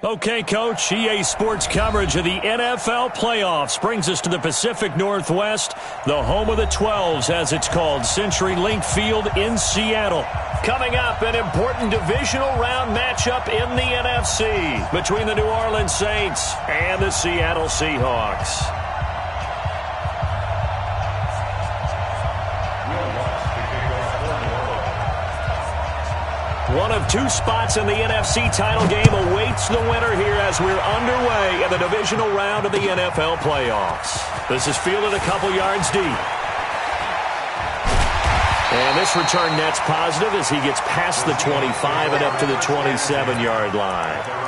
Okay, Coach, EA Sports coverage of the NFL playoffs brings us to the Pacific Northwest, the home of the 12s, as it's called, CenturyLink Field in Seattle. Coming up, an important divisional round matchup in the NFC between the New Orleans Saints and the Seattle Seahawks. One of two spots in the NFC title game awaits the winner here as we're underway in the divisional round of the NFL playoffs. This is fielded a couple yards deep. And this return net's positive as he gets past the 25 and up to the 27-yard line.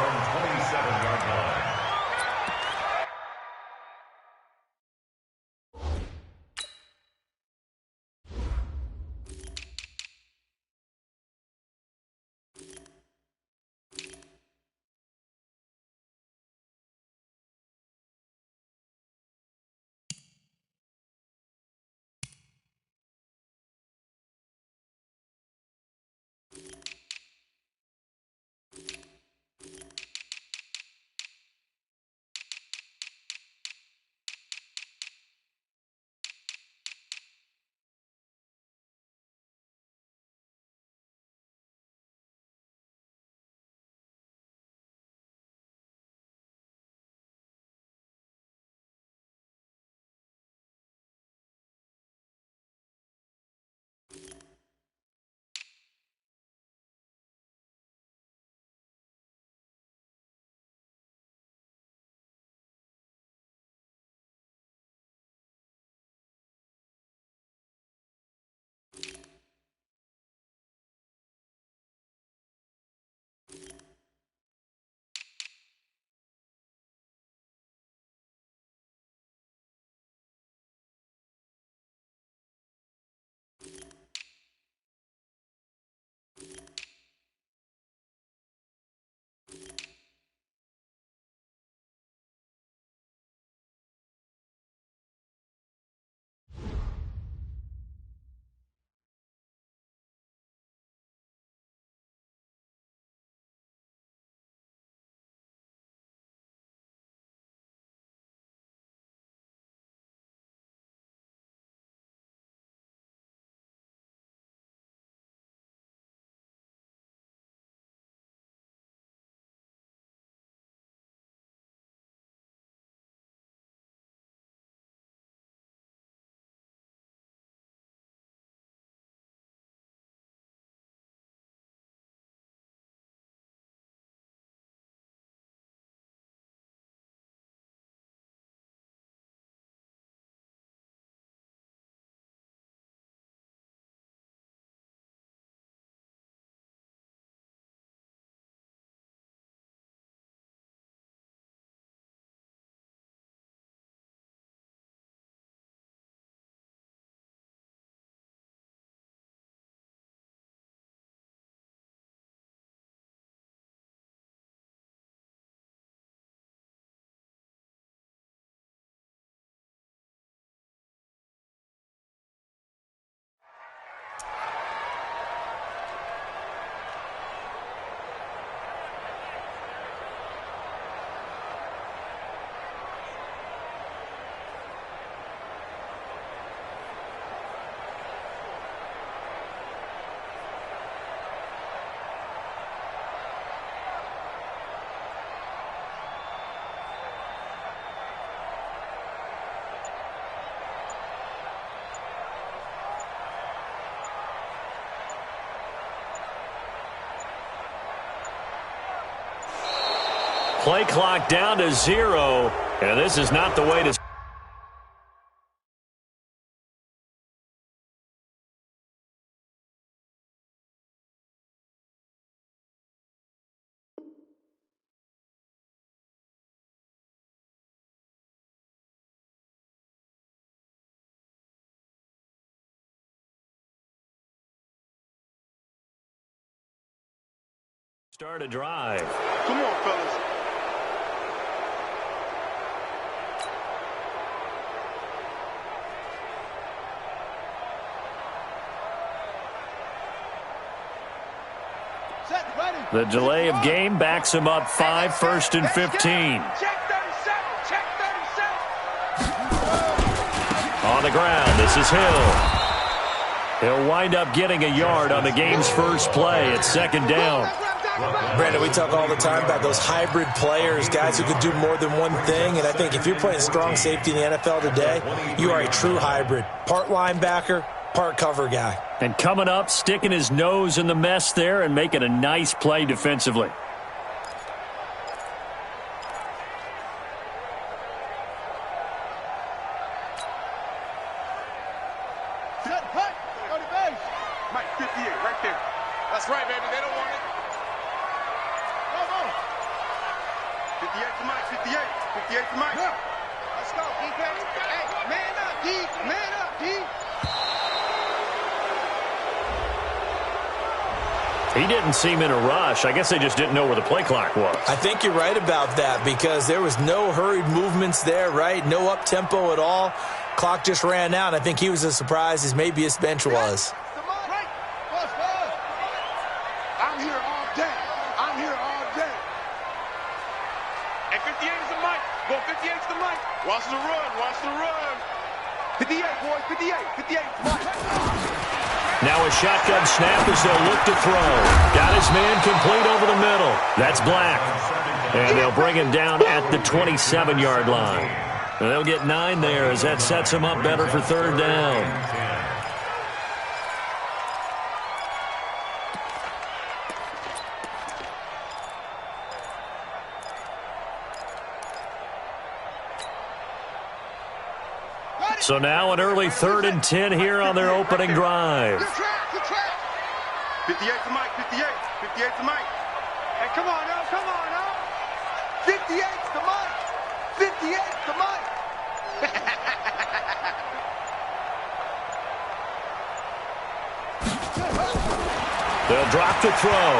Play clock down to 0, and this is not the way to... Start a drive. Come on, fellas. The delay of game backs him up 5, 1st and 15. On the ground, this is Hill. He'll wind up getting a yard on the game's first play. It's 2nd down. Brandon, we talk all the time about those hybrid players, guys who could do more than one thing. And I think if you're playing strong safety in the NFL today, you are a true hybrid. Part linebacker, part cover guy. And coming up, sticking his nose in the mess there and making a nice play defensively. Mike, 58, right there. That's right, baby. They don't want it. 58 to Mike, 58. 58 to Mike. Let's go, defense. Hey, man up, D. Man up, D. He didn't seem in a rush. I guess they just didn't know where the play clock was. I think you're right about that because there was no hurried movements there, right? No up-tempo at all. Clock just ran out. I think he was as surprised as maybe his bench was. I'm here all day. I'm here all day. And 58 is the mic. Go 58 is the mic. Watch the run. Watch the run. 58, boys. 58. 58 is the mic. Now a shotgun snap as they'll look to throw. Got his man complete over the middle. That's Black. And they'll bring him down at the 27-yard line. And they'll get 9 there as that sets him up better for 3rd down. So now an early 3rd and 10 here on their opening drive. 58 to Mike, 58. 58 to Mike. Hey, come on now, come on now. 58 to Mike. 58 to Mike. They'll drop to throw.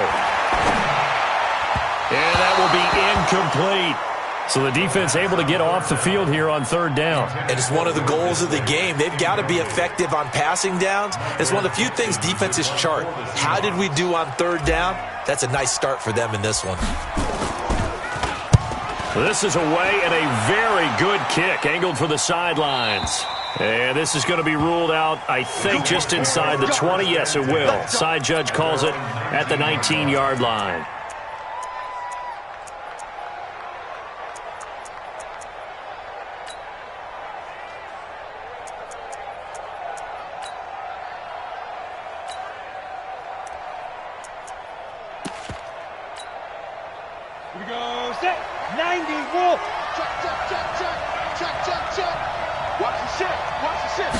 And that will be incomplete. So the defense able to get off the field here on 3rd down. And it's one of the goals of the game. They've got to be effective on passing downs. It's one of the few things defenses chart. How did we do on 3rd down? That's a nice start for them in this one. This is away and a very good kick, angled for the sidelines. And this is going to be ruled out, I think, just inside the 20. Yes, it will. Side judge calls it at the 19-yard line. Here we go, set, 90, roll. Check, check, check, check, check, check, check. Watch the shit, watch the shit.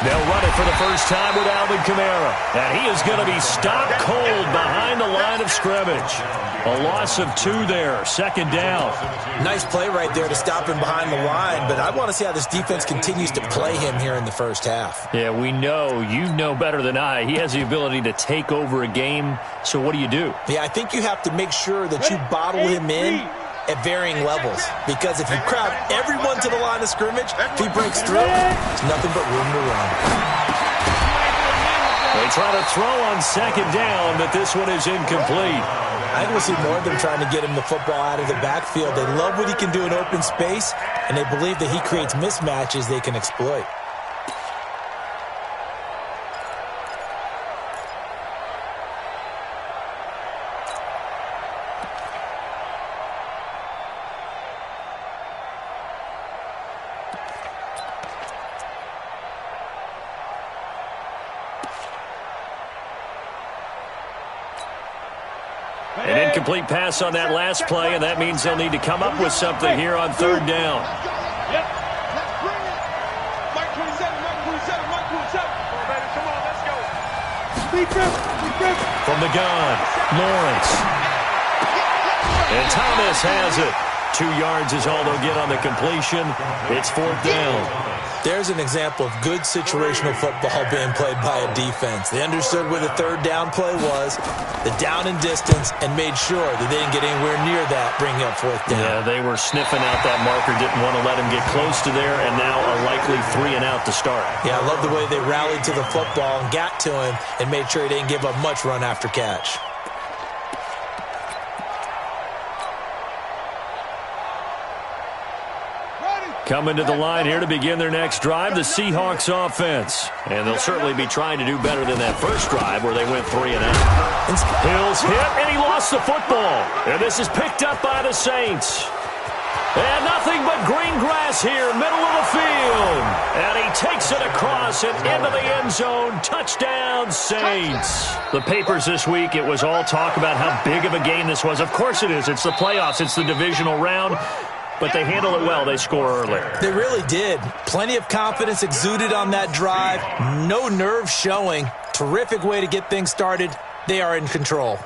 They'll run it for the first time with Alvin Kamara. And he is going to be stopped cold behind the line of scrimmage. A loss of 2 there, 2nd down. Nice play right there to stop him behind the line, but I want to see how this defense continues to play him here in the first half. Yeah, we know, you know better than I, he has the ability to take over a game. So what do you do? Yeah, I think you have to make sure that you bottle him in at varying levels. Because if you crowd everyone to the line of scrimmage, if he breaks through, there's nothing but room to run. They try to throw on 2nd down, but this one is incomplete. I think we'll see more of them trying to get him the football out of the backfield. They love what he can do in open space, and they believe that he creates mismatches they can exploit. An incomplete pass on that last play, and that means they'll need to come up with something here on 3rd down. Yep. Let's bring it. Mike 27, Mike 27, Mike 27. Come on, baby, come on, let's go. From the gun, Lawrence. And Thomas has it. 2 yards is all they'll get on the completion. It's 4th down. There's an example of good situational football being played by a defense. They understood where the 3rd down play was, the down and distance, and made sure that they didn't get anywhere near that, bringing up 4th down. Yeah, they were sniffing out that marker, didn't want to let him get close to there, and now a likely 3 and out to start. Yeah, I love the way they rallied to the football and got to him and made sure he didn't give up much run after catch. Coming to the line here to begin their next drive, the Seahawks offense. And they'll certainly be trying to do better than that first drive where they went 3 and out. Hill's hit, and he lost the football. And this is picked up by the Saints. And nothing but green grass here, middle of the field. And he takes it across and into the end zone. Touchdown, Saints. The papers this week, it was all talk about how big of a game this was. Of course it is. It's the playoffs. It's the divisional round. But they handle it well. They score early. They really did. Plenty of confidence exuded on that drive. No nerve showing. Terrific way to get things started. They are in control.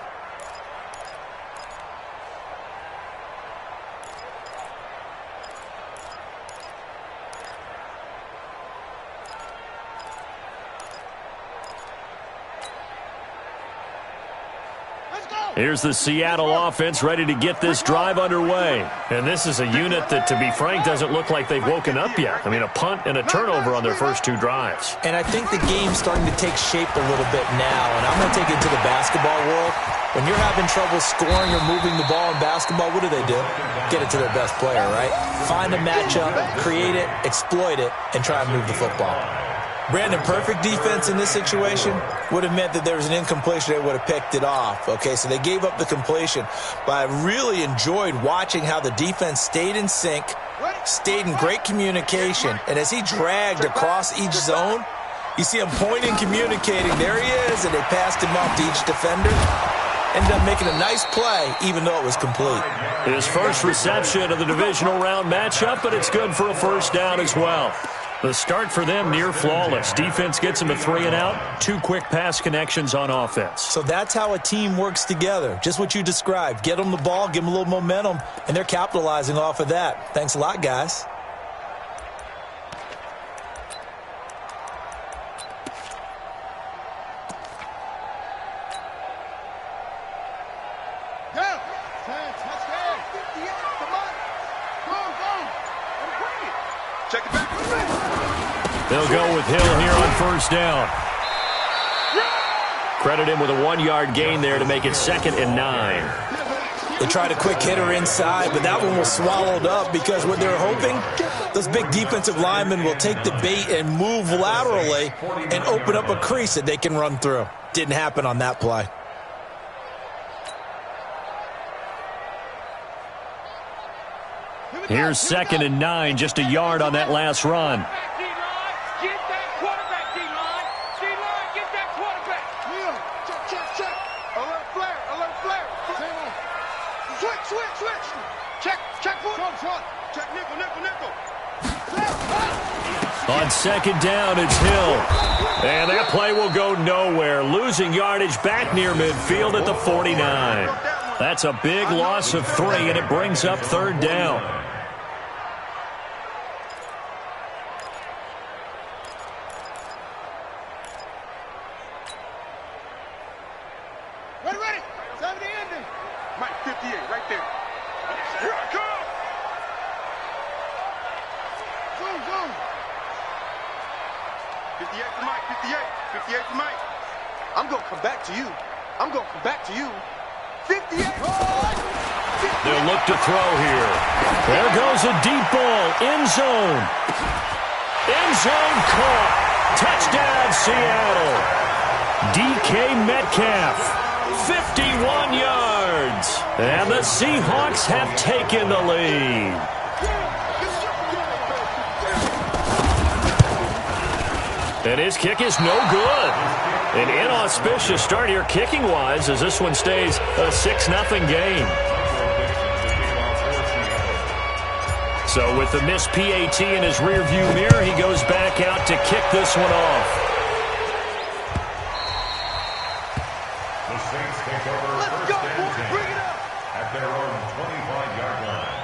Here's the Seattle offense ready to get this drive underway. And this is a unit that, to be frank, doesn't look like they've woken up yet. I mean, a punt and a turnover on their first 2 drives. And I think the game's starting to take shape a little bit now. And I'm going to take it to the basketball world. When you're having trouble scoring or moving the ball in basketball, what do? Get it to their best player, right? Find a matchup, create it, exploit it, and try and move the football. Brandon, perfect defense in this situation would have meant that there was an incompletion. They would have picked it off. Okay, so they gave up the completion. But I really enjoyed watching how the defense stayed in sync, stayed in great communication. And as he dragged across each zone, you see him pointing, communicating. There he is, and they passed him off to each defender. Ended up making a nice play, even though it was complete. His first reception of the divisional round matchup, but it's good for a first down as well. The start for them near flawless. Defense gets them a 3 and out. 2 quick pass connections on offense. So that's how a team works together. Just what you described. Get them the ball, give them a little momentum, and they're capitalizing off of that. Thanks a lot, guys. Check it back. They'll go with Hill here on first down. Credit him with a 1-yard gain there to make it 2nd and 9. They tried a quick hitter inside, but that one was swallowed up because what they're hoping, those big defensive linemen will take the bait and move laterally and open up a crease that they can run through. Didn't happen on that play. Here's 2nd and 9, just a yard on that last run. On 2nd down, it's Hill. And that play will go nowhere. Losing yardage back near midfield at the 49. That's a big loss of 3, and it brings up 3rd down. Ready. 70 ending. Mike, 58, right there. Here I come. Zoom. 58 to Mike, 58 to Mike. I'm going to come back to you. 58. They'll look to throw here. There goes a deep ball. End zone. End zone caught. Touchdown, Seattle. DK Metcalf, 51 yards. And the Seahawks have taken the lead. And his kick is no good. An inauspicious start here kicking-wise as this one stays a 6-0 game. So with the missed PAT in his rearview mirror, he goes back out to kick this one off. The Saints take over first and 10 at their own 25-yard line.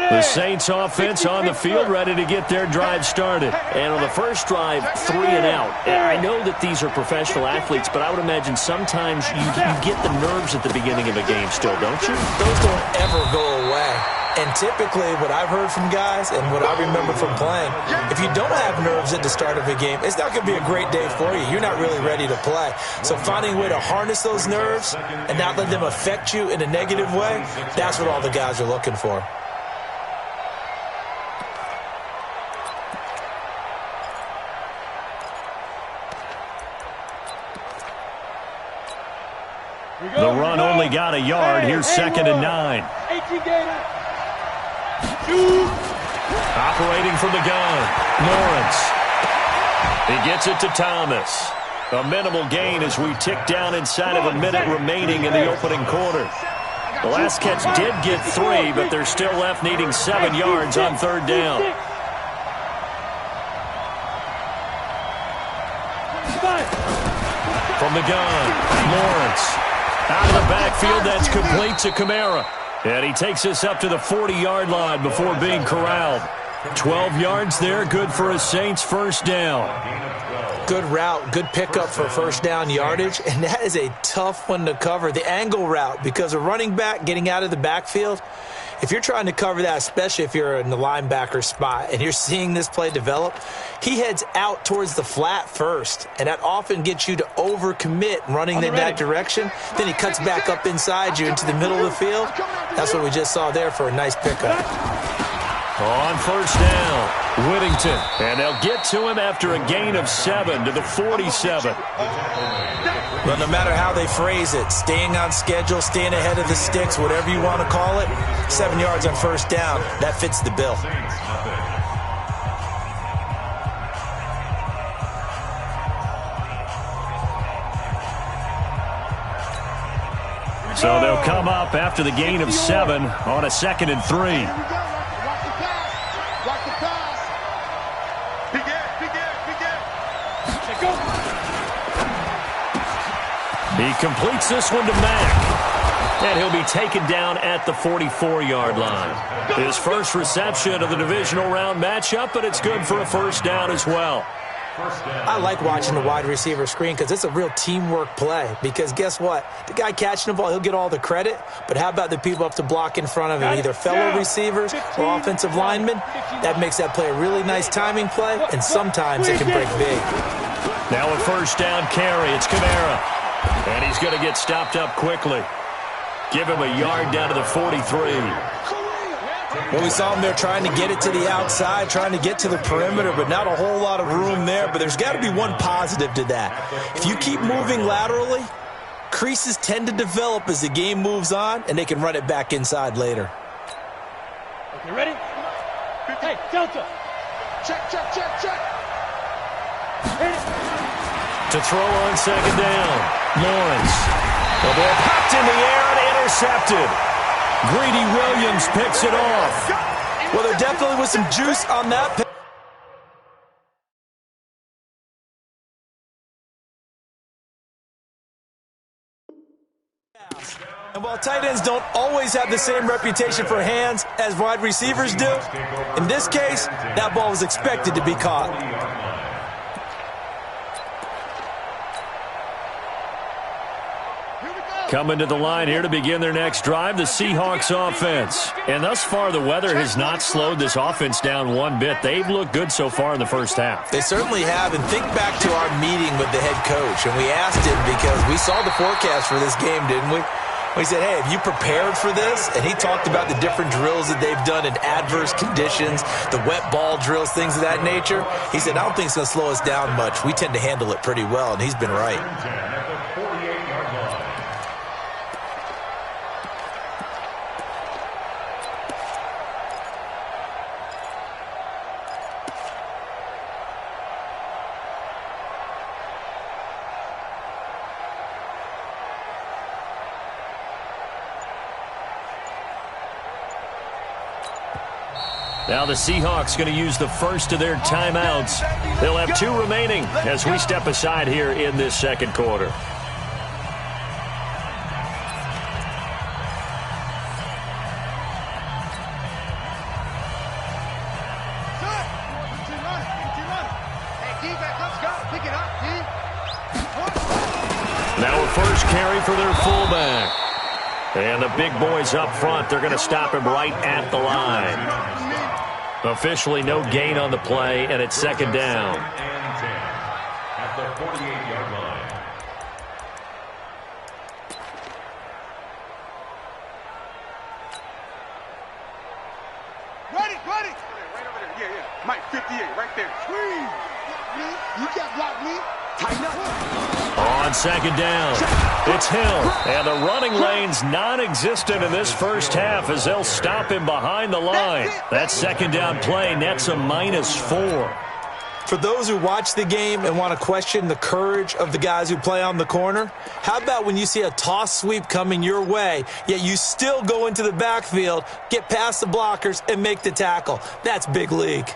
The Saints offense on the field ready to get their drive started. And on the first drive, 3 and out. I know that these are professional athletes, but I would imagine sometimes you get the nerves at the beginning of a game still, don't you? Those don't ever go away. And typically what I've heard from guys and what I remember from playing, if you don't have nerves at the start of a game, it's not going to be a great day for you. You're not really ready to play. So finding a way to harness those nerves and not let them affect you in a negative way, that's what all the guys are looking for. The run only got a yard. Here's 2nd and 9. Operating from the gun, Lawrence. He gets it to Thomas. A minimal gain as we tick down inside of a minute remaining in the opening quarter. The last catch did get 3, but they're still left needing 7 yards on 3rd down. From the gun, Lawrence. Out of the backfield, that's complete to Kamara. And he takes us up to the 40-yard line before being corralled. 12 yards there, good for a Saints first down. Good route, good pickup for first down yardage, and that is a tough one to cover. The angle route, because a running back getting out of the backfield, if you're trying to cover that, especially if you're in the linebacker spot and you're seeing this play develop, he heads out towards the flat first, and that often gets you to overcommit running in that direction. Then he cuts back up inside you into the middle of the field. That's what we just saw there for a nice pickup. On first down, Whittington. And they'll get to him after a gain of 7 to the 47. Well, no matter how they phrase it, staying on schedule, staying ahead of the sticks, whatever you want to call it, 7 yards on first down, that fits the bill. So they'll come up after the gain of 7 on a 2nd and 3. He completes this one to Mack. And he'll be taken down at the 44-yard line. His first reception of the divisional round matchup, but it's good for a first down as well. I like watching the wide receiver screen because it's a real teamwork play. Because guess what? The guy catching the ball, he'll get all the credit. But how about the people up to block in front of him, either fellow receivers or offensive linemen? That makes that play a really nice timing play, and sometimes it can break big. Now a first down carry. It's Kamara. And he's going to get stopped up quickly. Give him a yard down to the 43. Well, we saw him there trying to get it to the outside, trying to get to the perimeter, but not a whole lot of room there. But there's got to be one positive to that. If you keep moving laterally, creases tend to develop as the game moves on, and they can run it back inside later. Okay, ready? Hey, Delta. Check. To throw on second down, Lawrence. The ball popped in the air and intercepted. Greedy Williams picks it off. Well, there definitely was some juice on that pick. And while tight ends don't always have the same reputation for hands as wide receivers do, in this case, that ball was expected to be caught. Coming to the line here to begin their next drive, the Seahawks offense. And thus far, the weather has not slowed this offense down one bit. They've looked good so far in the first half. They certainly have. And think back to our meeting with the head coach. And we asked him because we saw the forecast for this game, didn't we? We said, hey, have you prepared for this? And he talked about the different drills that they've done in adverse conditions, the wet ball drills, things of that nature. He said, I don't think it's going to slow us down much. We tend to handle it pretty well, and he's been right. Now the Seahawks going to use the first of their timeouts. They'll have 2 remaining as we step aside here in this second quarter. Now a first carry for their fullback. And the big boys up front, they're going to stop him right at the line. Officially no gain on the play, and it's second down. At the 48-yard line. Ready. Right over there. Yeah. Mike, 58, right there. Squeeze. You can't block me. Tighten up. On second down, it's Hill. And the running lane's non-existent in this first half as they'll stop him behind the line. That second down play nets a -4. For those who watch the game and want to question the courage of the guys who play on the corner, how about when you see a toss sweep coming your way, yet you still go into the backfield, get past the blockers, and make the tackle? That's big league.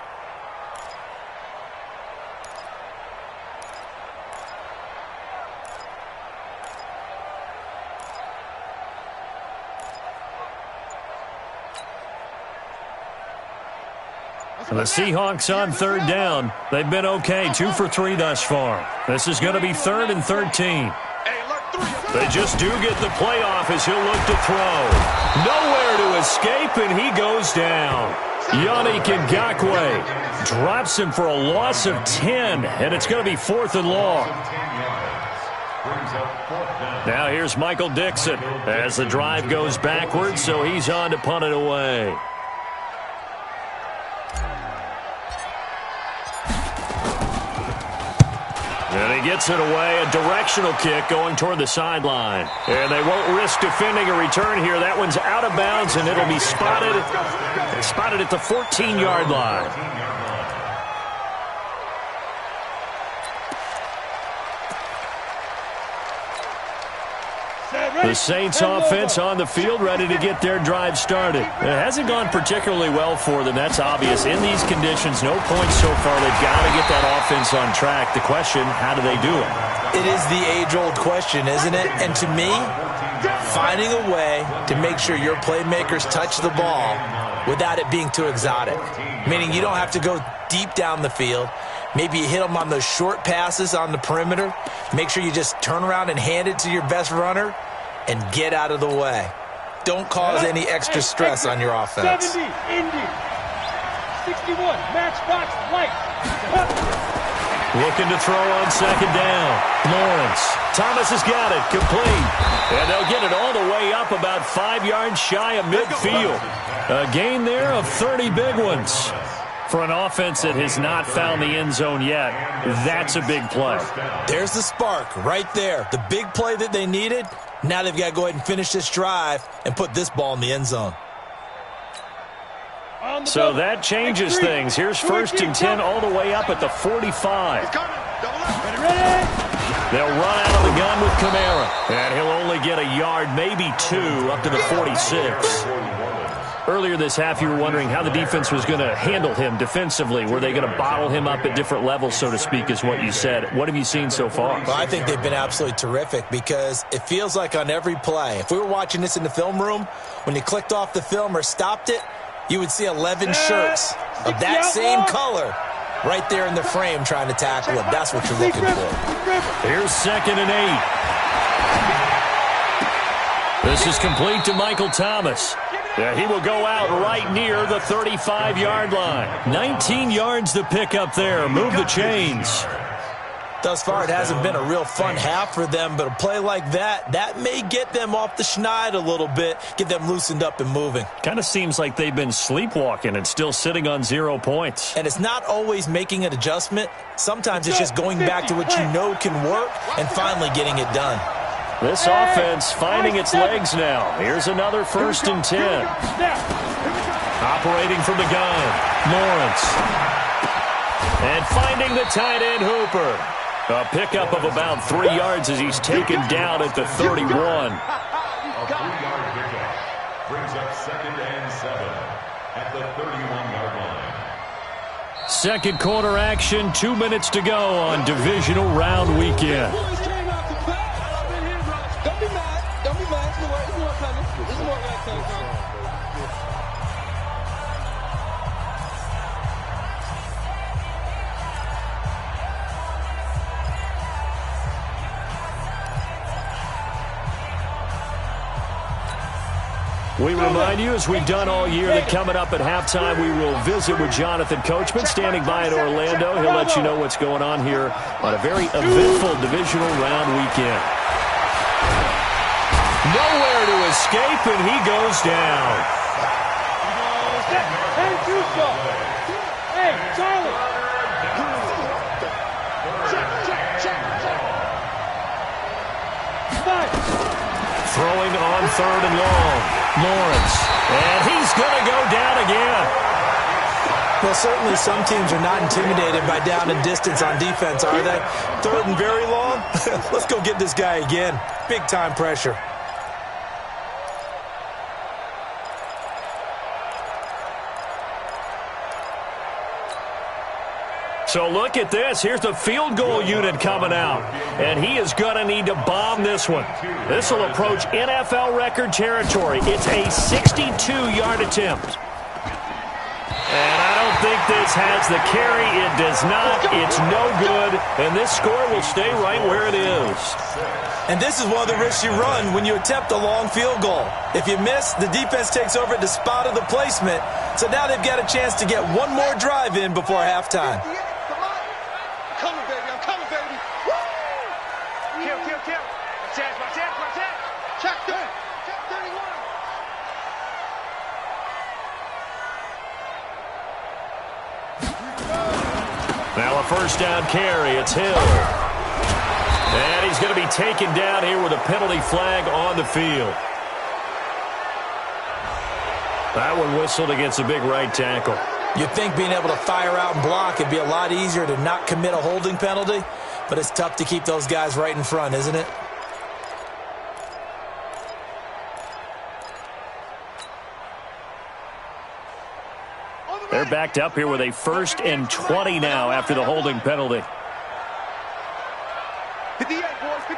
The Seahawks on third down. They've been okay, 2 for 3 thus far. This is going to be 3rd and 13. They just do get the playoff as he'll look to throw. Nowhere to escape, and he goes down. Yannick Ngakoue drops him for a loss of 10, and it's going to be 4th and long. Now here's Michael Dixon as the drive goes backwards, so he's on to punt it away. And he gets it away, a directional kick going toward the sideline. And they won't risk defending a return here. That one's out of bounds, and it'll be spotted at the 14-yard line. The Saints offense on the field, ready to get their drive started. It hasn't gone particularly well for them, that's obvious. In these conditions, no points so far. They've got to get that offense on track. The question, how do they do it? It is the age-old question, isn't it? And to me, finding a way to make sure your playmakers touch the ball without it being too exotic. Meaning you don't have to go deep down the field. Maybe you hit them on those short passes on the perimeter. Make sure you just turn around and hand it to your best runner and get out of the way. Don't cause any extra stress on your offense. 70, Indy. 61, matchbox, light. Looking to throw on second down. Lawrence. Thomas has got it. Complete. And they'll get it all the way up about 5 yards shy of midfield. A gain there of 30 big ones. For an offense that has not found the end zone yet, that's a big play. There's the spark right there. The big play that they needed. Now they've got to go ahead and finish this drive and put this ball in the end zone. So that changes things. Here's 1st and 10 all the way up at the 45. They'll run out of the gun with Kamara. And he'll only get a yard, maybe 2, up to the 46. Earlier this half, you were wondering how the defense was going to handle him defensively. Were they going to bottle him up at different levels, so to speak, is what you said. What have you seen so far? Well, I think they've been absolutely terrific because it feels like on every play, if we were watching this in the film room, when you clicked off the film or stopped it, you would see 11 shirts of that same color right there in the frame trying to tackle him. That's what you're looking for. Here's 2nd and 8. This is complete to Michael Thomas. Yeah, he will go out right near the 35-yard line. 19 yards to pick up there. Move the chains. Thus far, it hasn't been a real fun half for them, but a play like that may get them off the schneid a little bit, get them loosened up and moving. Kind of seems like they've been sleepwalking and still sitting on 0 points. And it's not always making an adjustment. Sometimes it's just going back to what you know can work and finally getting it done. This offense finding its legs now. Here's another 1st and 10. Operating from the gun, Lawrence. And finding the tight end, Hooper. A pickup of about 3 yards as he's taken down at the 31. A 3-yard pickup brings up 2nd and 7 at the 31-yard line. Second quarter action, 2 minutes to go on divisional round weekend. We remind you, as we've done all year, that coming up at halftime, we will visit with Jonathan Coachman, standing by in Orlando. He'll let you know what's going on here on a very eventful divisional round weekend. Nowhere to escape, and he goes down. Hey, Charlie. Throwing on 3rd and long. Lawrence. And he's going to go down again. Well, certainly some teams are not intimidated by down and distance on defense, are they? 3rd and very long? Let's go get this guy again. Big time pressure. So look at this. Here's the field goal unit coming out. And he is going to need to bomb this one. This will approach NFL record territory. It's a 62-yard attempt. And I don't think this has the carry. It does not. It's no good. And this score will stay right where it is. And this is one of the risks you run when you attempt a long field goal. If you miss, the defense takes over at the spot of the placement. So now they've got a chance to get one more drive in before halftime. Now a first down carry. It's Hill. And he's going to be taken down here with a penalty flag on the field. That one whistled against a big right tackle. You'd think being able to fire out and block would be a lot easier to not commit a holding penalty, but it's tough to keep those guys right in front, isn't it? They're backed up here with a 1st and 20 now after the holding penalty. 58, boys. We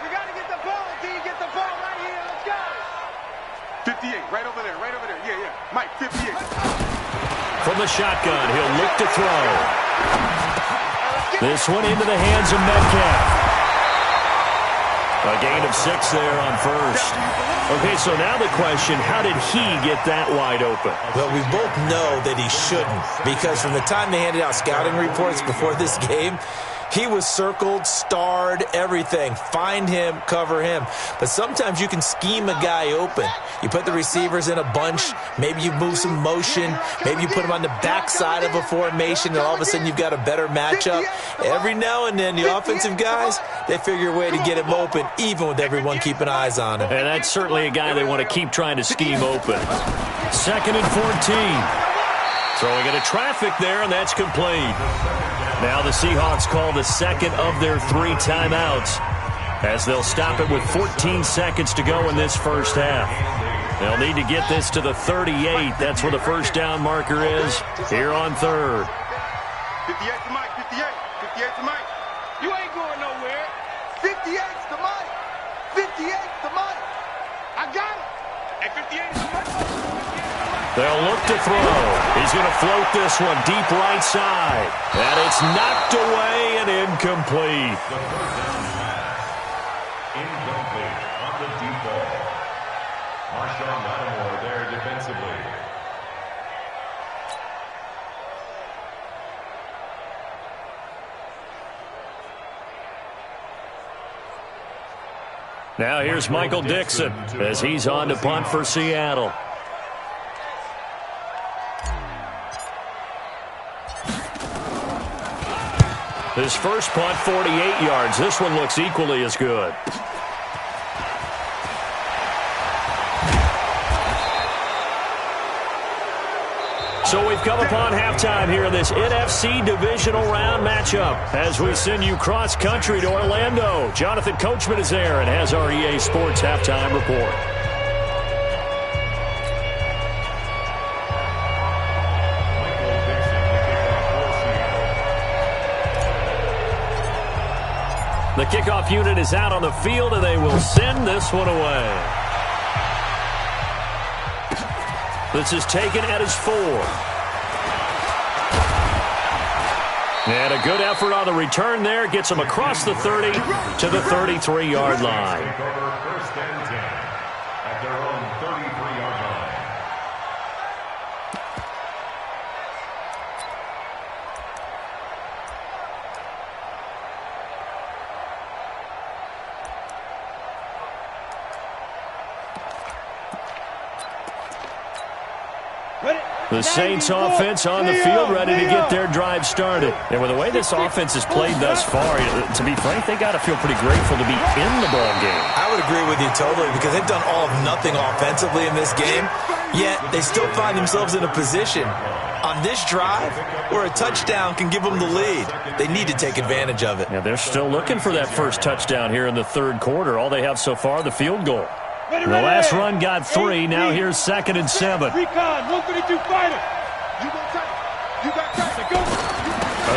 got to get the ball. D, get the ball right here. Let's go. 58, right over there. Yeah. Mike, 58. From the shotgun, he'll look to throw. This one into the hands of Metcalf. A gain of 6 there on 1st. Okay, so now the question, how did he get that wide open? Well, we both know that he shouldn't, because from the time they handed out scouting reports before this game, he was circled, starred, everything. Find him, cover him. But sometimes you can scheme a guy open. You put the receivers in a bunch. Maybe you move some motion. Maybe you put him on the backside of a formation, and all of a sudden you've got a better matchup. Every now and then, the offensive guys, they figure a way to get him open, even with everyone keeping eyes on him. And that's certainly a guy they want to keep trying to scheme open. 2nd and 14. Throwing into traffic there, and that's complete. Now the Seahawks call the 2nd of their 3 timeouts, as they'll stop it with 14 seconds to go in this first half. They'll need to get this to the 38. That's where the first down marker is here on 3rd. 58 to Mike, 58. 58 to Mike. You ain't going nowhere. 58 to Mike. 58 to Mike. I got it. At 58 to Mike. They'll look to throw. He's going to float this one deep right side. And it's knocked away and incomplete. Incomplete on the deep ball. Marshawn Lattimore there defensively. Now here's Michael Dixon as he's on to punt for Seattle. His first punt, 48 yards. This one looks equally as good. So we've come upon halftime here in this NFC divisional round matchup as we send you cross-country to Orlando. Jonathan Coachman is there and has our EA Sports halftime report. The kickoff unit is out on the field, and they will send this one away. This is taken at his 4. And a good effort on the return there. Gets him across the 30 to the 33-yard line. First and 10 at their own The Saints offense on the field, ready to get their drive started. And with the way this offense has played thus far, to be frank, they got to feel pretty grateful to be in the ball game. I would agree with you totally, because they've done all of nothing offensively in this game, yet they still find themselves in a position on this drive where a touchdown can give them the lead. They need to take advantage of it. Yeah, they're still looking for that first touchdown here in the third quarter. All they have so far, the field goal. The last run got 3. Now here's 2nd and 7. Recon, 132 fighter. You go tight. You got tight. Go.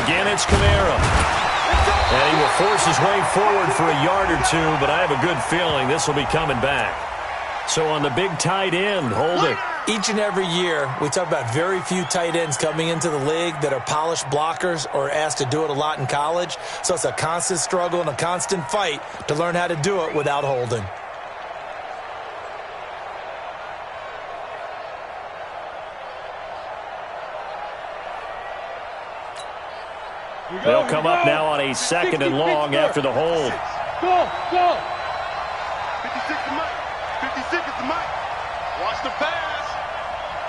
Again, it's Kamara. And he will force his way forward for a yard or 2, but I have a good feeling this will be coming back. So on the big tight end, hold it. Each and every year, we talk about very few tight ends coming into the league that are polished blockers or asked to do it a lot in college. So it's a constant struggle and a constant fight to learn how to do it without holding. They'll come up now on a 2nd and long after the hold. Go, go. 56 to Mike. 56 is the Mike. Watch the pass.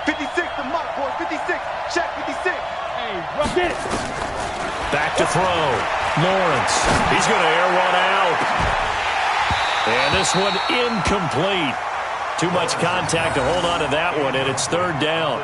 56 to Mike, boy. 56. Check 56. Hey, rough it. Back to throw. Lawrence. He's going to air one out. And this one incomplete. Too much contact to hold on to that one, and it's 3rd down.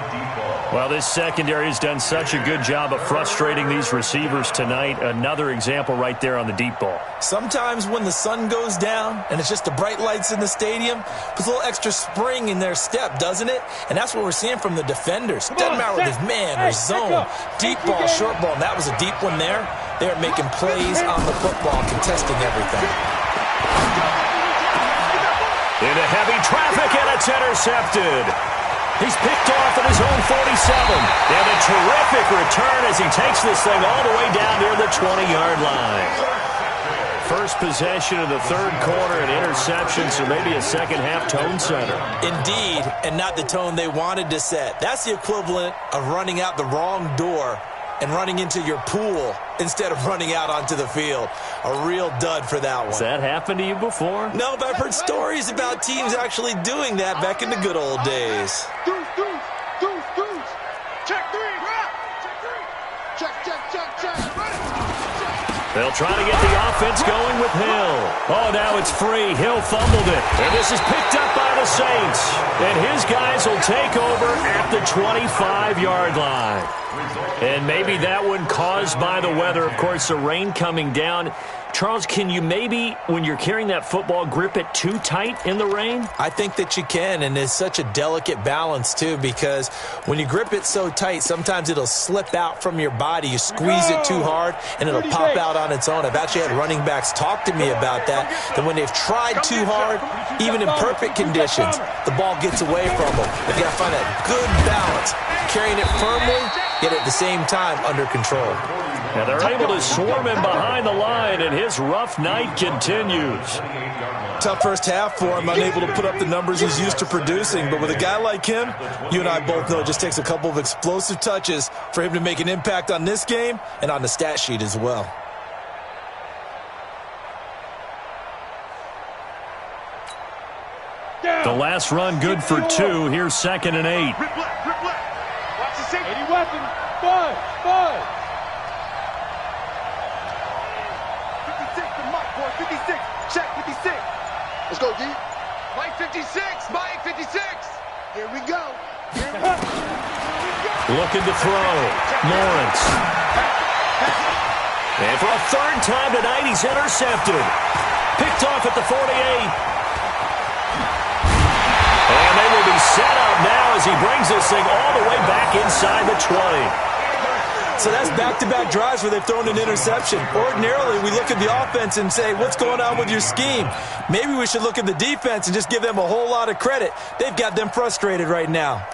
Well, this secondary has done such a good job of frustrating these receivers tonight. Another example right there on the deep ball. Sometimes when the sun goes down and it's just the bright lights in the stadium, puts a little extra spring in their step, doesn't it? And that's what we're seeing from the defenders. Doesn't matter whether it's man or zone, deep ball, short ball. And that was a deep one there. They're making plays on the football, contesting everything. Into heavy traffic, and it's intercepted. He's picked off at his own 47. And a terrific return as he takes this thing all the way down near the 20-yard line. First possession of the third quarter, an interception, so maybe a second-half tone setter. Indeed, and not the tone they wanted to set. That's the equivalent of running out the wrong door and running into your pool instead of running out onto the field. A real dud for that one. Has that happened to you before? No, but I've heard stories about teams actually doing that back in the good old days. Deuce. Check 3. Check. They'll try to get the offense going with Hill. Oh, now it's free. Hill fumbled it. And this is picked up by the Saints. And his guys will take over at the 25-yard line. And maybe that one caused by the weather. Of course, the rain coming down. Charles, can you maybe, when you're carrying that football, grip it too tight in the rain? I think that you can, and it's such a delicate balance, too, because when you grip it so tight, sometimes it'll slip out from your body. You squeeze it too hard, and it'll pop out on its own. I've actually had running backs talk to me about that when they've tried too hard, even in perfect conditions, the ball gets away from them. They've got to find that good balance, carrying it firmly, yet at the same time under control. And they're able to swarm him behind the line, and his rough night continues. Tough first half for him, unable to put up the numbers he's used to producing. But with a guy like him, you and I both know it just takes a couple of explosive touches for him to make an impact on this game and on the stat sheet as well. The last run good for 2. Here's 2nd and 8. Rip left. Watch the safety. 80 weapon. 5. 56 to Mike, boy. 56. Check 56. Let's go, D. Mike 56. Mike 56. Here we go. Looking to throw. Lawrence. And for a 3rd time tonight, he's intercepted. Picked off at the 48. And they will be set up now as he brings this thing all the way back inside the 20. So that's back-to-back drives where they've thrown an interception. Ordinarily, we look at the offense and say, what's going on with your scheme? Maybe we should look at the defense and just give them a whole lot of credit. They've got them frustrated right now.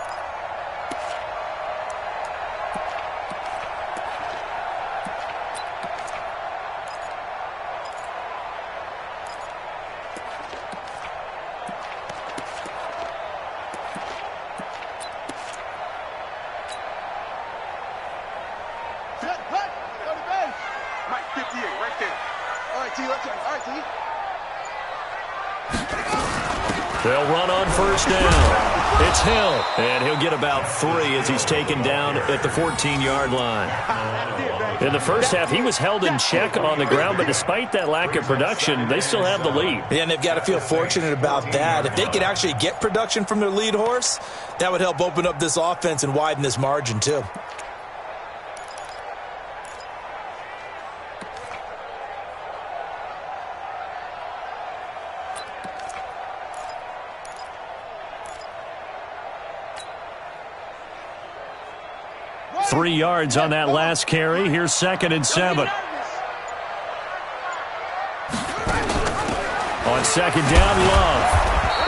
Mike 58, right there. All right, T, let's go. All right, T. They'll run on 1st down. It's Hill, and he'll get about 3 as he's taken down at the 14-yard line. In the first half, he was held in check on the ground, but despite that lack of production, they still have the lead. Yeah, and they've got to feel fortunate about that. If they could actually get production from their lead horse, that would help open up this offense and widen this margin too. Three yards on that last carry. Here's 2nd and 7. On 2nd down, Love.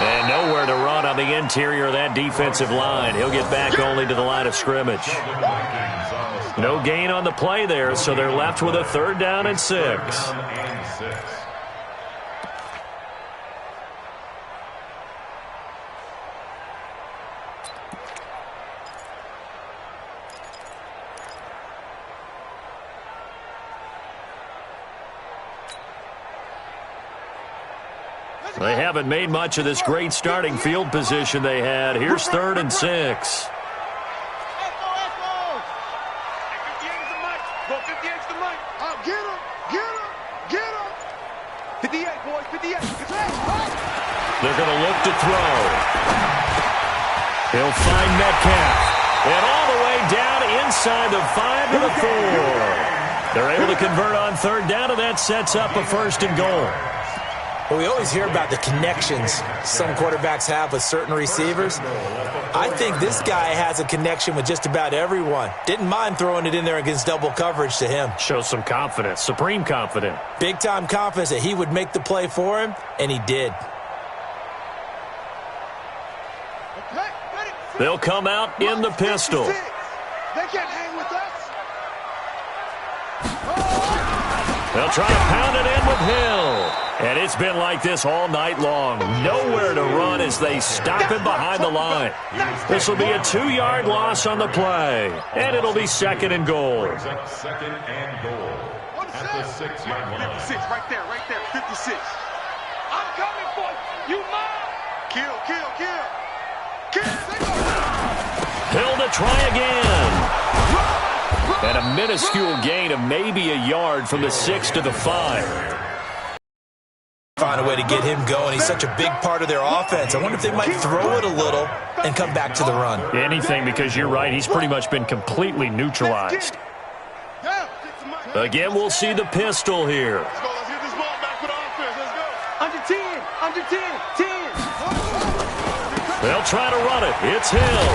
And nowhere to run on the interior of that defensive line. He'll get back only to the line of scrimmage. No gain on the play there, so they're left with a 3rd down and 6. They haven't made much of this great starting field position they had. Here's 3rd and 6. 58 the mic. Oh, get him, get him, get him. 58, boys, 58. They're going to look to throw. He'll find Metcalf. And all the way down inside the 5 to the 4. They're able to convert on 3rd down, and that sets up a 1st and goal. Well, we always hear about the connections some quarterbacks have with certain receivers. I think this guy has a connection with just about everyone. Didn't mind throwing it in there against double coverage to him. Shows some confidence, supreme confidence. Big-time confidence that he would make the play for him, and he did. They'll come out in the pistol. They can't hang with us. They'll try to pound it in with Hill. And it's been like this all night long. Nowhere to run as they stop him behind the line. This will be a 2-yard loss on the play. And it'll be 2nd and goal. 2nd and goal. At the 6-yard line. 56, right there, 56. I'm coming for you. You mine. Kill, kill, kill. Kill. Hill to try again. And a minuscule gain of maybe a yard from the 6 to the 5. Find a way to get him going. He's such a big part of their offense. I wonder if they might throw it a little and come back to the run. Anything, because you're right. He's pretty much been completely neutralized. Again, we'll see the pistol here. Let's go. Let's get this ball back for the offense. Let's go. Under 10. Under 10. 10. They'll try to run it. It's Hill.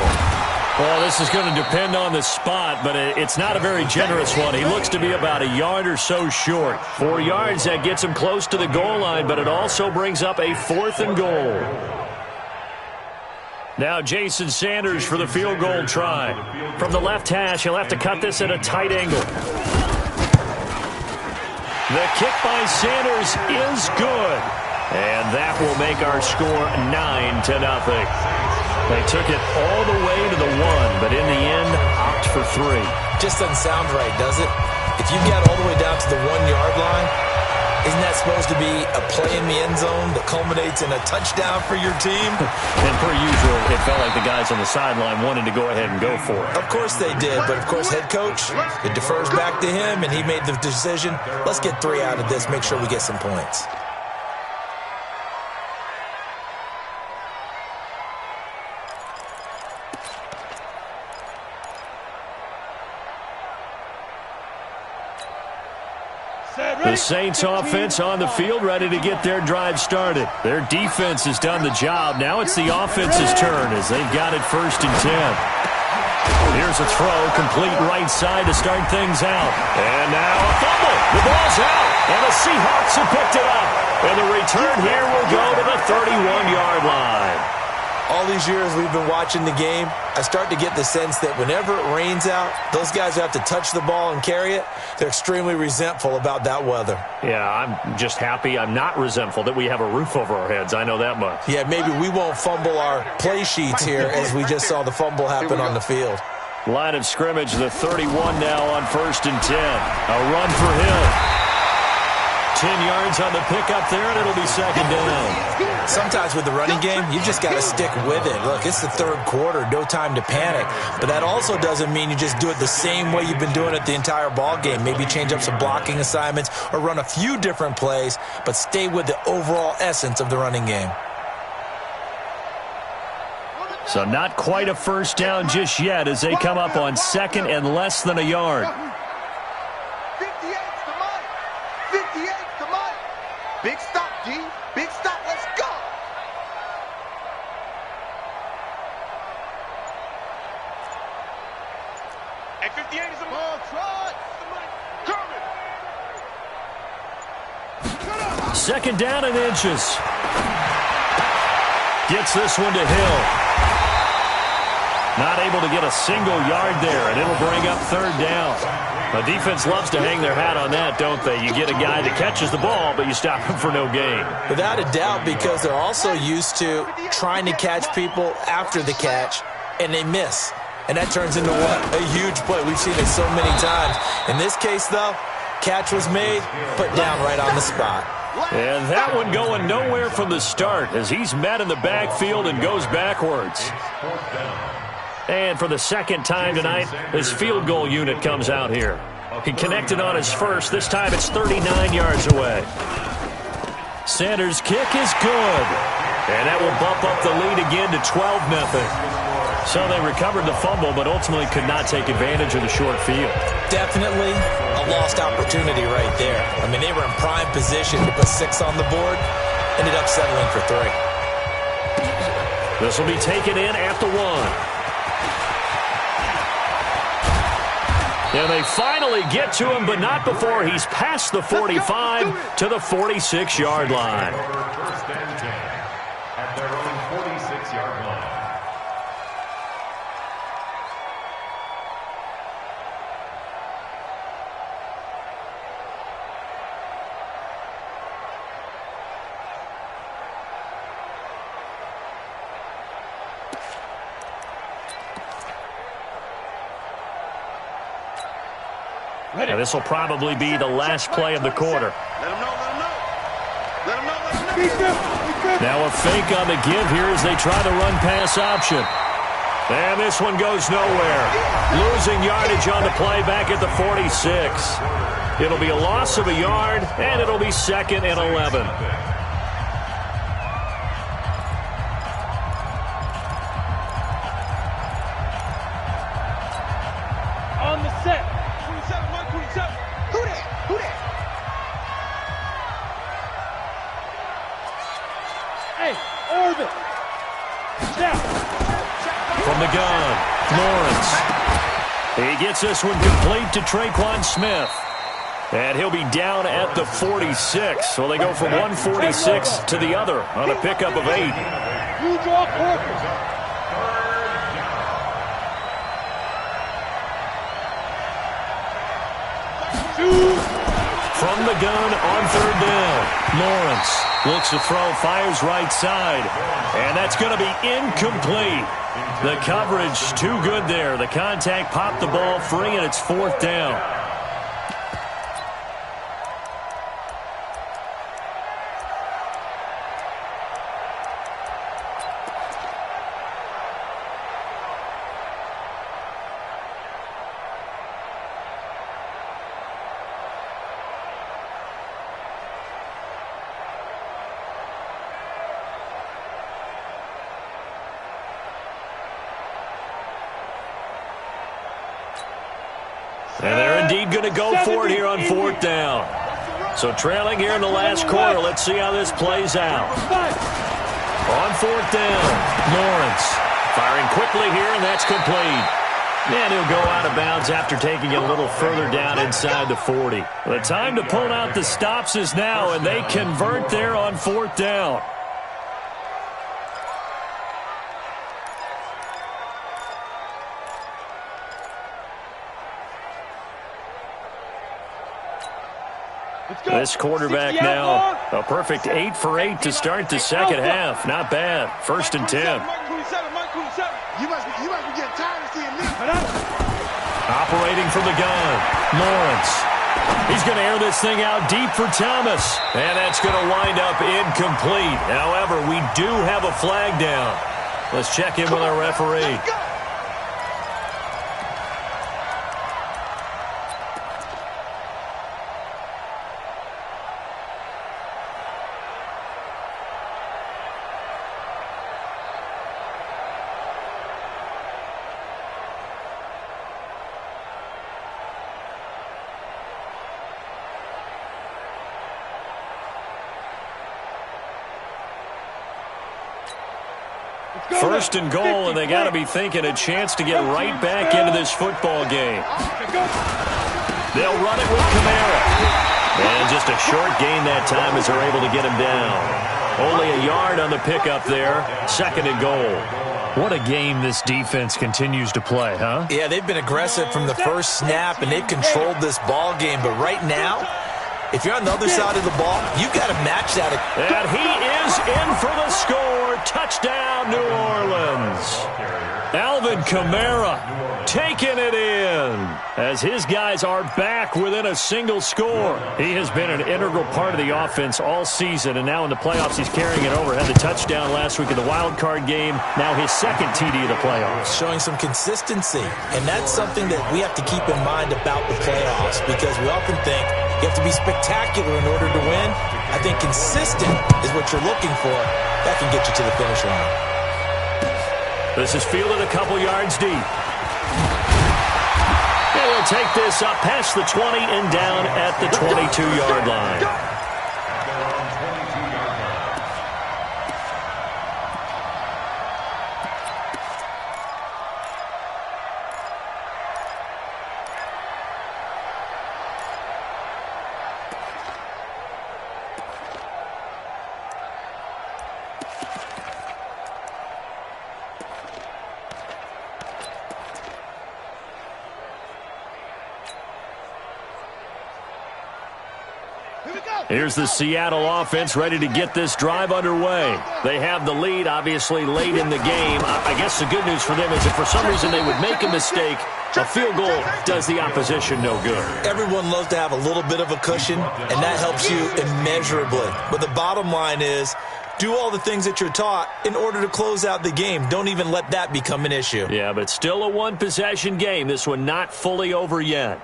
Well, this is going to depend on the spot, but it's not a very generous one. He looks to be about a yard or so short. 4 yards, that gets him close to the goal line, but it also brings up a 4th and goal. Now Jason Sanders for the field goal try. From the left hash, he'll have to cut this at a tight angle. The kick by Sanders is good. And that will make our score 9-0. They took it all the way to the 1, but in the end, opt for 3. Just doesn't sound right, does it? If you've got all the way down to the 1-yard line, isn't that supposed to be a play in the end zone that culminates in a touchdown for your team? And per usual, it felt like the guys on the sideline wanted to go ahead and go for it. Of course they did, but of course head coach, it defers back to him, and he made the decision, let's get 3 out of this, make sure we get some points. The Saints offense on the field, ready to get their drive started. Their defense has done the job. Now it's the offense's turn as they've got it 1st and 10. Here's a throw, complete right side to start things out. And now a fumble. The ball's out, and the Seahawks have picked it up. And the return here will go to the 31-yard line. All these years we've been watching the game, I start to get the sense that whenever it rains out, those guys who have to touch the ball and carry it, they're extremely resentful about that weather. Yeah, I'm just happy I'm not resentful that we have a roof over our heads. I know that much. Yeah, maybe we won't fumble our play sheets here as we just saw the fumble happen on the field. Line of scrimmage, the 31 now on 1st and 10. A run for Hill. 10 yards on the pickup there, and it'll be second down. Sometimes with the running game, you've just got to stick with it. Look, it's the third quarter, no time to panic. But that also doesn't mean you just do it the same way you've been doing it the entire ball game. Maybe change up some blocking assignments or run a few different plays, but stay with the overall essence of the running game. So not quite a first down just yet as they come up on second and less than a yard. 58's the Mike. 58's the Mike. Big stop, D. Big stop. Let's go. Hey, 58 is the ball. Try. Kermit. Second down and inches. Gets this one to Hill. Not able to get a single yard there, and it'll bring up third down. The defense loves to hang their hat on that, don't they? You get a guy that catches the ball, but you stop him for no gain. Without a doubt, because they're also used to trying to catch people after the catch, and they miss. And that turns into what? A huge play. We've seen it so many times. In this case, though, catch was made, put down right on the spot. And that one going nowhere from the start as he's met in the backfield and goes backwards. And for the second time tonight, his field goal unit comes out here. He connected on his first. This time it's 39 yards away. Sanders' kick is good. And that will bump up the lead again to 12-0. So they recovered the fumble, but ultimately could not take advantage of the short field. Definitely a lost opportunity right there. I mean, they were in prime position to put 6 on the board. Ended up settling for 3. This will be taken in at the 1. And they finally get to him, but not before he's past the 45 to the 46-yard line. First and 10 at their own 46-yard line. And this will probably be the last play of the quarter. Let him know, let him know. Let him know, let him know. Now a fake on the give here as they try the run-pass option. And this one goes nowhere. Losing yardage on the play back at the 46. It'll be a loss of a yard, and it'll be second and 11. On the set. 27, 127. Who that? Who that? Hey, orbit. Down. From the gun, Lawrence. He gets this one complete to Traquan Smith. And he'll be down at the 46. So they go from 146 to the other on a pickup of 8. You draw purple. From the gun on third down, Lawrence looks to throw, fires right side, and that's going to be incomplete. The coverage too good there. The contact popped the ball free, and it's fourth down. And they're indeed going to go for it here on fourth down. So trailing here in the last quarter. Let's see how this plays out. On fourth down, Lawrence firing quickly here, and that's complete. And he'll go out of bounds after taking it a little further down inside the 40. The time to pull out the stops is now, and they convert there on fourth down. This quarterback now, a perfect 8 for 8 to start the second half. Not bad. First and 10. You must be getting tired of seeing me. Operating from the gun, Lawrence He's going to air this thing out deep for Thomas. And that's going to wind up incomplete. However, we do have a flag down. Let's check in with our referee. First and goal, and they got to be thinking a chance to get right back into this football game. They'll run it with Kamara. And just a short gain that time as they're able to get him down. Only a yard on the pickup there. Second and goal. What a game this defense continues to play, huh? Yeah, they've been aggressive from the first snap, and they've controlled this ball game. But right now, if you're on the other side of the ball, you've got to match that. And he is in for the score. Touchdown, New Orleans. Alvin Kamara taking it in as his guys are back within a single score. He has been an integral part of the offense all season, and now in the playoffs he's carrying it over. Had the touchdown last week in the wild card game. Now his second TD of the playoffs. Showing some consistency, and that's something that we have to keep in mind about the playoffs, because we often think you have to be spectacular in order to win. I think consistent is what you're looking for. That can get you to the finish line. This is fielded a couple yards deep. And he'll take this up past the 20 and down at the 22-yard line. Here's the Seattle offense ready to get this drive underway. They have the lead, obviously, late in the game. I guess the good news for them is if for some reason they would make a mistake, a field goal does the opposition no good. Everyone loves to have a little bit of a cushion, and that helps you immeasurably. But the bottom line is, do all the things that you're taught in order to close out the game. Don't even let that become an issue. Yeah, but still a one-possession game. This one not fully over yet.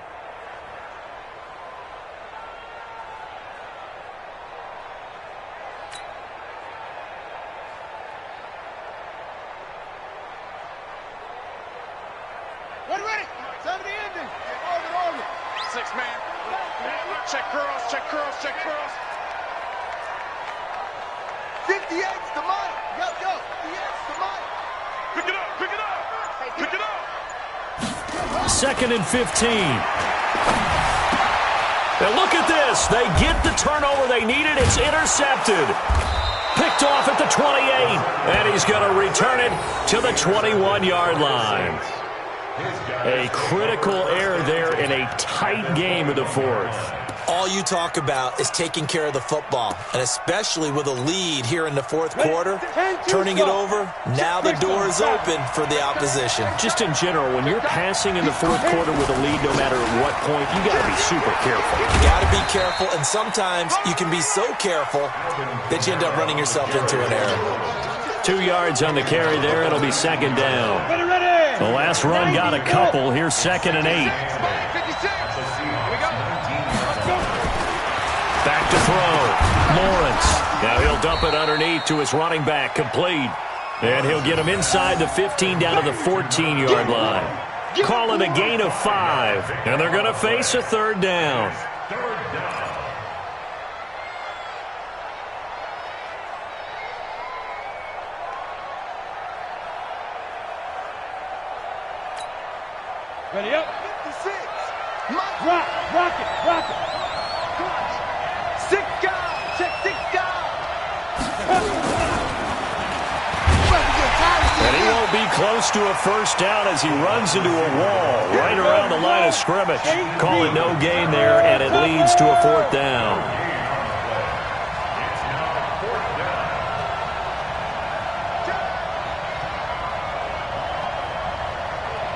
Second and 15. Now look at this. They get the turnover they needed. It's intercepted. Picked off at the 28. And he's going to return it to the 21-yard line. A critical error there in a tight game of the fourth. All you talk about is taking care of the football, and especially with a lead here in the fourth quarter, turning it over, now the door is open for the opposition. Just in general, when you're passing in the fourth quarter with a lead, no matter at what point, you got to be super careful. You got to be careful, and sometimes you can be so careful that you end up running yourself into an error. 2 yards on the carry there. It'll be second down. The last run got a couple. Here's second and 8. Back to throw. Lawrence. Now he'll dump it underneath to his running back. Complete. And he'll get him inside the 15 down to the 14-yard line. Call it a gain of 5. And they're going to face a third down. Ready up. 56. Rock it. Six guys. Check 6 guys. And he won't be close to a first down as he runs into a wall right around the line of scrimmage. Call it no gain there, and it leads to a fourth down.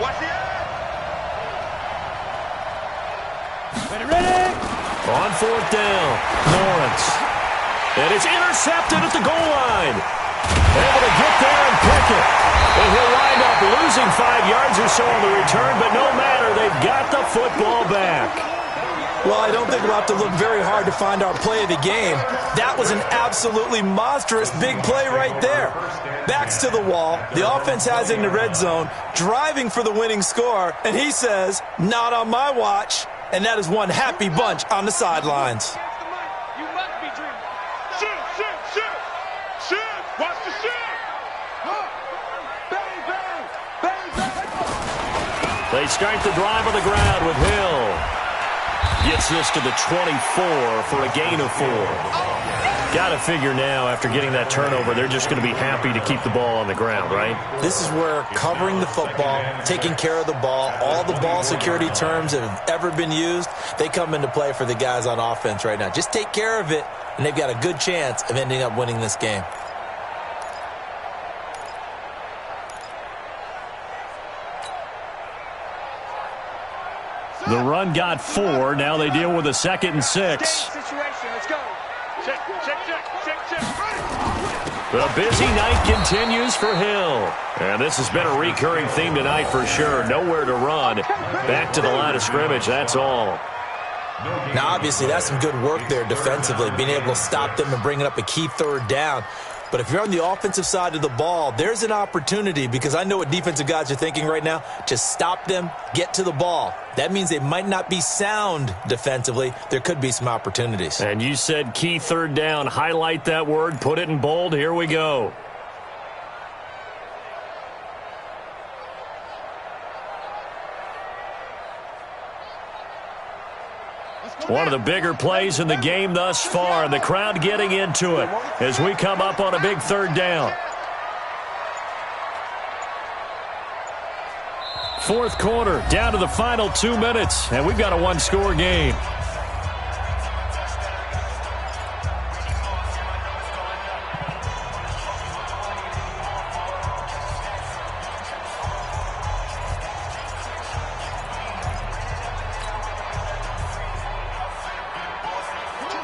Watch the Ready. On fourth down, Lawrence. And it's intercepted at the goal line. Able to get there and pick it. And he'll wind up losing 5 yards or so on the return, but no matter, they've got the football back. Well, I don't think we'll have to look very hard to find our play of the game. That was an absolutely monstrous big play right there. Backs to the wall. The offense has it in the red zone, driving for the winning score, and he says, not on my watch. And that is one happy bunch on the sidelines. You must be dreaming. Shoot. Watch the shoot. Bang, bang. Bang, bang. They start the drive on the ground with Hill. Gets this to the 24 for a gain of 4. Got to figure now, after getting that turnover, they're just going to be happy to keep the ball on the ground, right? This is where covering the football, taking care of the ball, all the ball security terms that have ever been used, they come into play for the guys on offense right now. Just take care of it, and they've got a good chance of ending up winning this game. The run got 4. Now they deal with a 2nd and 6. Situation. Let's go. Check. The busy night continues for Hill. And this has been a recurring theme tonight for sure. Nowhere to run. Back to the line of scrimmage, that's all. Now, obviously, that's some good work there defensively, being able to stop them and bringing up a key third down. But if you're on the offensive side of the ball, there's an opportunity, because I know what defensive guys are thinking right now. Just stop them, get to the ball. That means they might not be sound defensively. There could be some opportunities. And you said key third down. Highlight that word. Put it in bold. Here we go. One of the bigger plays in the game thus far, and the crowd getting into it as we come up on a big third down. Fourth quarter, down to the final 2 minutes, and we've got a one-score game.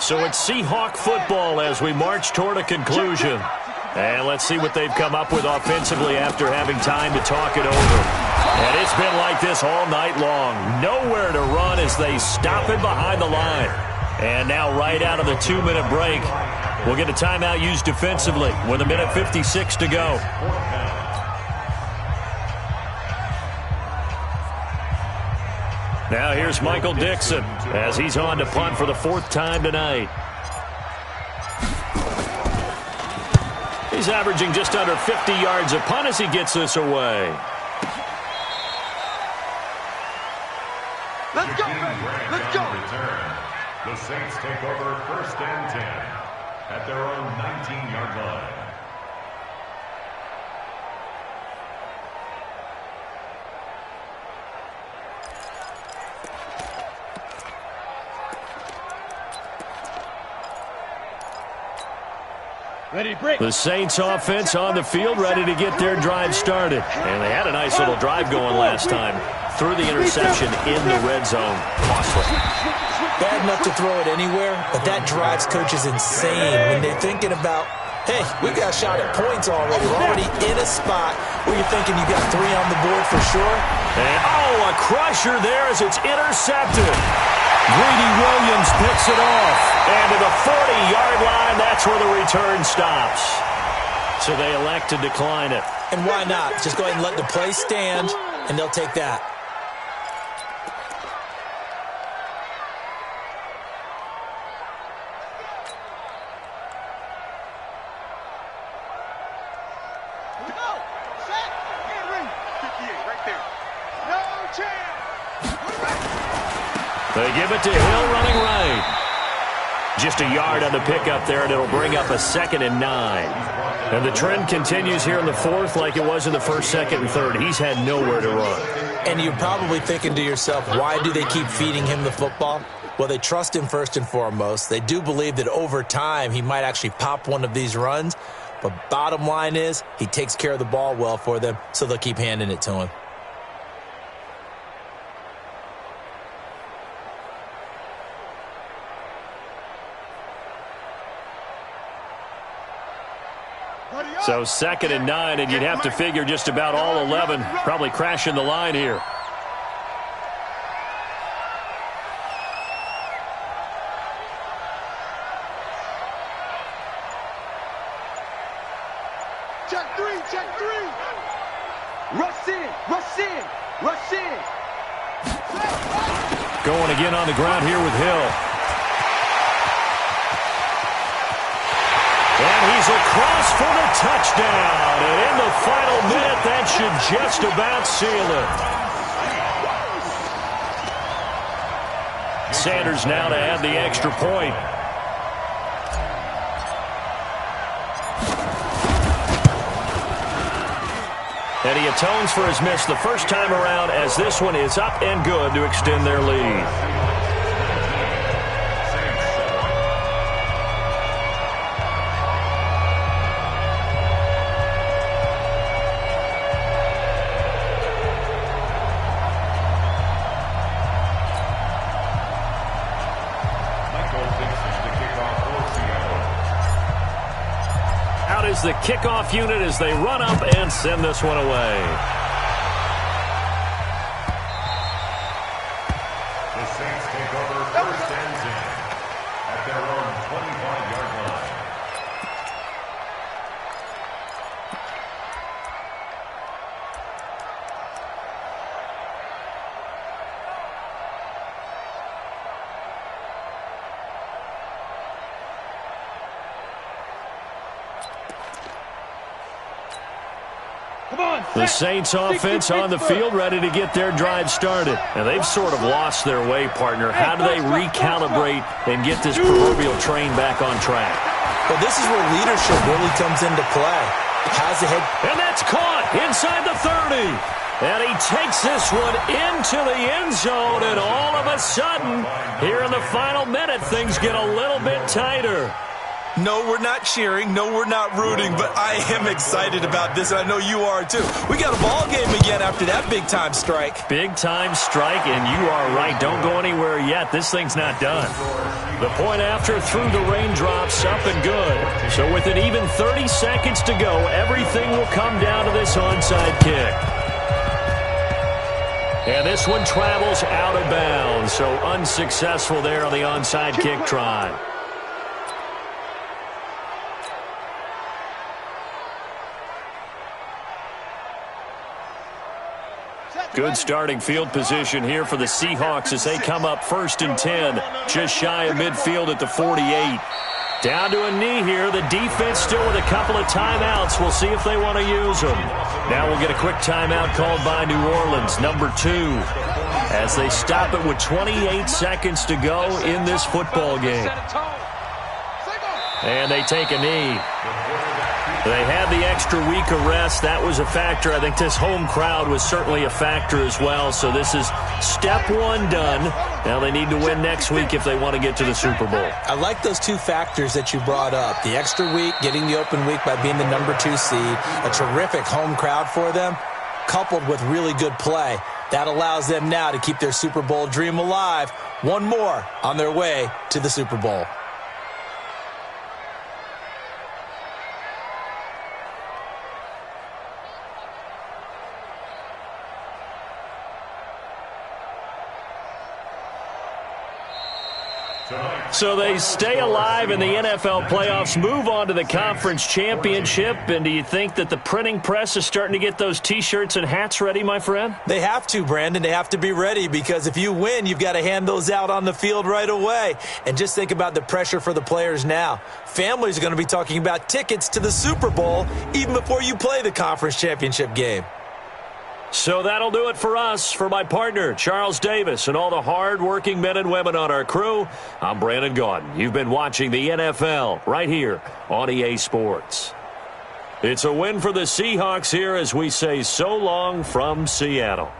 So it's Seahawk football as we march toward a conclusion. And let's see what they've come up with offensively after having time to talk it over. And it's been like this all night long. Nowhere to run as they stop it behind the line. And now right out of the 2-minute break, we'll get a timeout used defensively with 1:56 to go. Now here's Michael Dixon as he's on to punt for the 4th time tonight. He's averaging just under 50 yards a punt as he gets this away. Let's go. The Saints take over 1st and 10 at their own 19-yard line. Ready, break. The Saints offense on the field, ready to get their drive started. And they had a nice little drive going last time. Threw the interception in the red zone. Costly. Bad enough to throw it anywhere, but that drives coaches insane when they're thinking about, hey, we got a shot at points already. We're already in a spot where you're thinking you got 3 on the board for sure. And, a crusher there as it's intercepted. Greedy Williams picks it off. And to the 40-yard line, that's where the return stops. So they elect to decline it. And why not? Just go ahead and let the play stand, and they'll take that. They give it to Hill running right. Just a yard on the pickup there, and it'll bring up a 2nd and 9. And the trend continues here in the 4th like it was in the 1st, 2nd, and 3rd. He's had nowhere to run. And you're probably thinking to yourself, why do they keep feeding him the football? Well, they trust him first and foremost. They do believe that over time he might actually pop one of these runs. But bottom line is he takes care of the ball well for them, so they'll keep handing it to him. So 2nd and 9, and you'd have to figure just about all 11 probably crashing the line here. Check three, check three. Rush in, rush in, rush in. Going again on the ground here with Hill. And he's across for the touchdown. And in the final minute, that should just about seal it. Sanders now to add the extra point. And he atones for his miss the first time around, as this one is up and good to extend their lead. Is the kickoff unit as they run up and send this one away. The Saints take over 1st and 10 at their own 25-yard line. The Saints offense on the field, ready to get their drive started. And they've sort of lost their way, partner. How do they recalibrate and get this proverbial train back on track? Well, this is where leadership really comes into play. Has the head... And that's caught inside the 30. And he takes this one into the end zone. And all of a sudden, here in the final minute, things get a little bit tighter. No, we're not cheering. No, we're not rooting. But I am excited about this, and I know you are too. We got a ball game again after that big-time strike. Big-time strike, and you are right. Don't go anywhere yet. This thing's not done. The point after through the raindrops, up and good. So with an even 30 seconds to go, everything will come down to this onside kick. And this one travels out of bounds, so unsuccessful there on the onside kick try. Good starting field position here for the Seahawks as they come up 1st and 10, just shy of midfield at the 48. Down to a knee here. The defense still with a couple of timeouts. We'll see if they want to use them. Now we'll get a quick timeout called by New Orleans, number 2, as they stop it with 28 seconds to go in this football game. And they take a knee. They had the extra week of rest. That was a factor. I think this home crowd was certainly a factor as well. So this is step 1 done. Now they need to win next week if they want to get to the Super Bowl. I like those 2 factors that you brought up. The extra week, getting the open week by being the number 2 seed, a terrific home crowd for them, coupled with really good play. That allows them now to keep their Super Bowl dream alive. One more on their way to the Super Bowl. So they stay alive in the NFL playoffs, move on to the conference championship. And do you think that the printing press is starting to get those T-shirts and hats ready, my friend? They have to, Brandon. They have to be ready because if you win, you've got to hand those out on the field right away. And just think about the pressure for the players now. Families are going to be talking about tickets to the Super Bowl even before you play the conference championship game. So that'll do it for us. For my partner, Charles Davis, and all the hard-working men and women on our crew, I'm Brandon Gaudin. You've been watching the NFL right here on EA Sports. It's a win for the Seahawks here as we say so long from Seattle.